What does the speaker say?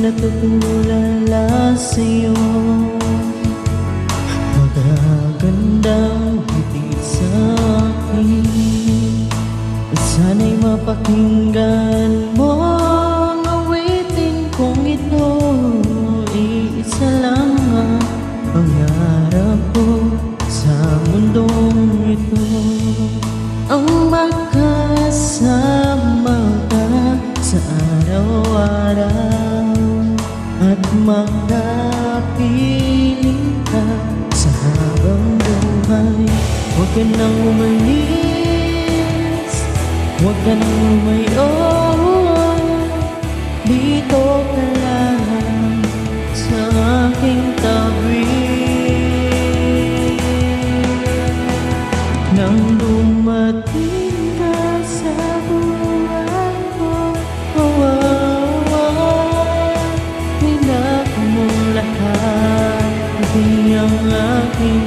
natutulala sa'yo. Magagandang ngiti sa akin, sana'y mapakinggan mo ang awitin kong ito. Iisa lang ang pangarap ko sa mundong ito, ang makasama ka sa araw-araw at makapiling ka sa habang buhay. Huwag ka nang umalis, huwag ka nang lumayo, dito ka lang sa aking tabi. Nang dumating ka sa buhay ko, hinako mo lahat, pati ang aking